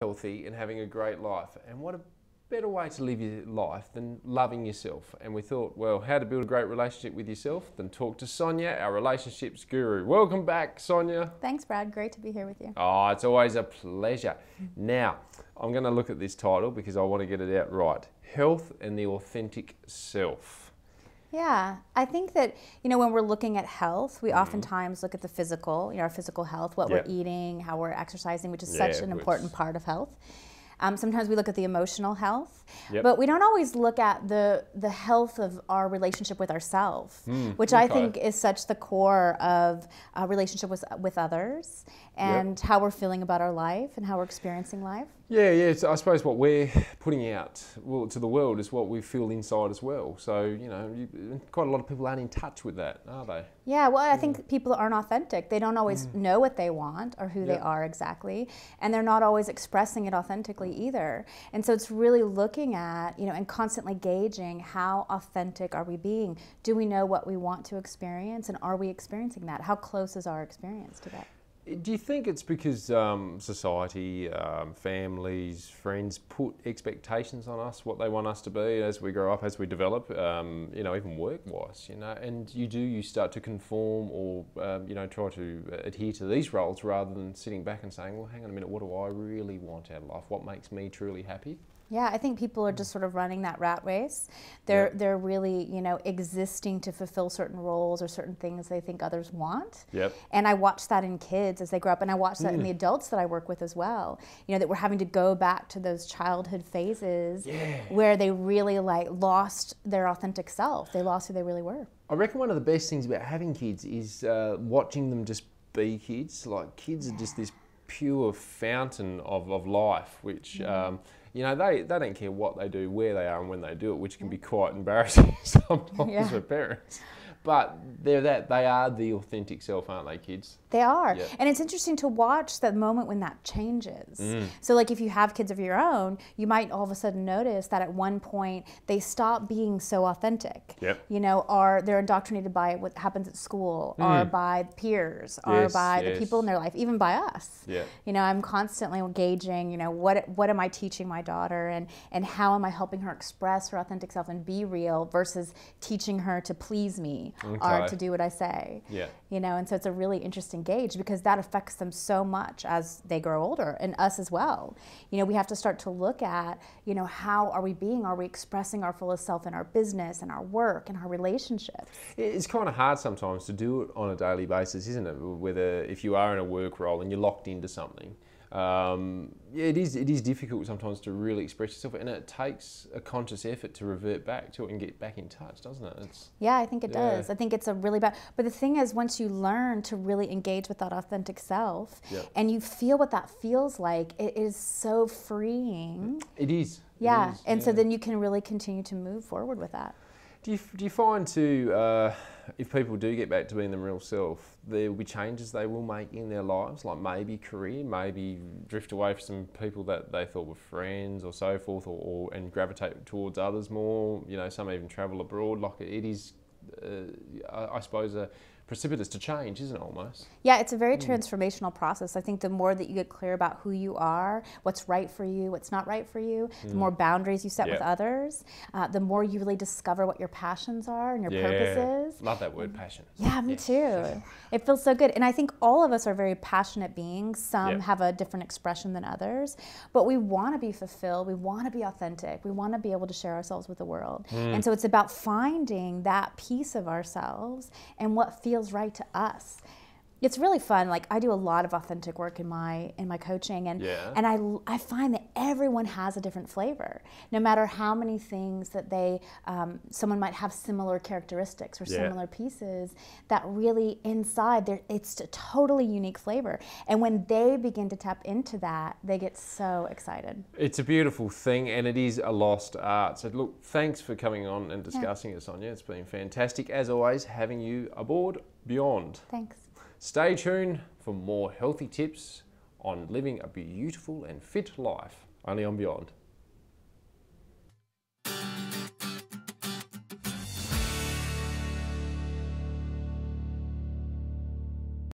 healthy and having a great life. And what a better way to live your life than loving yourself. And we thought, well, how to build a great relationship with yourself, then talk to Sonya, our relationships guru. Welcome back, Sonya. Thanks, Brad. Great to be here with you. Oh, it's always a pleasure. Now, I'm going to look at this title because I want to get it out right. Health and the Authentic Self. Yeah, I think that, when we're looking at health, we oftentimes look at the physical, our physical health, what we're eating, how we're exercising, which is such an important part of health. Sometimes we look at the emotional health, but we don't always look at the health of our relationship with ourselves, which I think is such the core of a relationship with others and how we're feeling about our life and how we're experiencing life. Yeah. So I suppose what we're putting out to the world is what we feel inside as well. So, quite a lot of people aren't in touch with that, are they? Yeah, well, I think people aren't authentic. They don't always know what they want or who they are exactly, and they're not always expressing it authentically either. And so it's really looking at, and constantly gauging how authentic are we being? Do we know what we want to experience, and are we experiencing that? How close is our experience to that? Do you think it's because society, families, friends put expectations on us, what they want us to be as we grow up, as we develop, even work-wise, and you start to conform or, try to adhere to these roles rather than sitting back and saying, well, hang on a minute, what do I really want out of life? What makes me truly happy? Yeah, I think people are just sort of running that rat race. They're really, existing to fulfill certain roles or certain things they think others want. And I watch that in kids as they grow up, and I watch that in the adults that I work with as well. That we're having to go back to those childhood phases where they really lost their authentic self. They lost who they really were. I reckon one of the best things about having kids is watching them just be kids. Like, kids are just this pure fountain of life, which they don't care what they do, where they are, and when they do it, which can be quite embarrassing sometimes for parents. But they are the authentic self, aren't they, kids? They are. And it's interesting to watch that moment when that changes. So like if you have kids of your own, you might all of a sudden notice that at one point they stop being so authentic. Or they're indoctrinated by what happens at school, or by peers, or by the people in their life, even by us. I'm constantly engaging, what am I teaching my daughter, and how am I helping her express her authentic self and be real versus teaching her to please me or to do what I say. And so it's a really interesting gauge because that affects them so much as they grow older, and us as well. We have to start to look at, how are we being? Are we expressing our fullest self in our business and our work and our relationships? It's kind of hard sometimes to do it on a daily basis, isn't it? Whether if you are in a work role and you're locked into something. It is difficult sometimes to really express yourself, and it takes a conscious effort to revert back to it and get back in touch, doesn't it? Yeah, I think it does. I think it's a really bad, but the thing is, once you learn to really engage with that authentic self and you feel what that feels like, it is so freeing. It is. Yeah, so then you can really continue to move forward with that. Do you find too, if people do get back to being their real self, there will be changes they will make in their lives, like maybe career, maybe drift away from some people that they thought were friends or so forth, and gravitate towards others more, some even travel abroad. Like, it is, I suppose, a precipitous to change, isn't it, almost? Yeah, it's a very transformational process. I think the more that you get clear about who you are, what's right for you, what's not right for you, the more boundaries you set with others, the more you really discover what your passions are and your purposes. Love that word, passion. Yeah, me too. It feels so good. And I think all of us are very passionate beings. Some have a different expression than others, but we want to be fulfilled. We want to be authentic. We want to be able to share ourselves with the world. And so it's about finding that piece of ourselves and what feels right to us. It's really fun. Like, I do a lot of authentic work in my coaching, and I find that everyone has a different flavor. No matter how many things that someone might have similar characteristics or similar pieces, that really inside it's a totally unique flavor. And when they begin to tap into that, they get so excited. It's a beautiful thing, and it is a lost art. So look, thanks for coming on and discussing it, Sonya. It's been fantastic, as always, having you aboard Beyond. Thanks. Stay tuned for more healthy tips on living a beautiful and fit life, only on Beyond.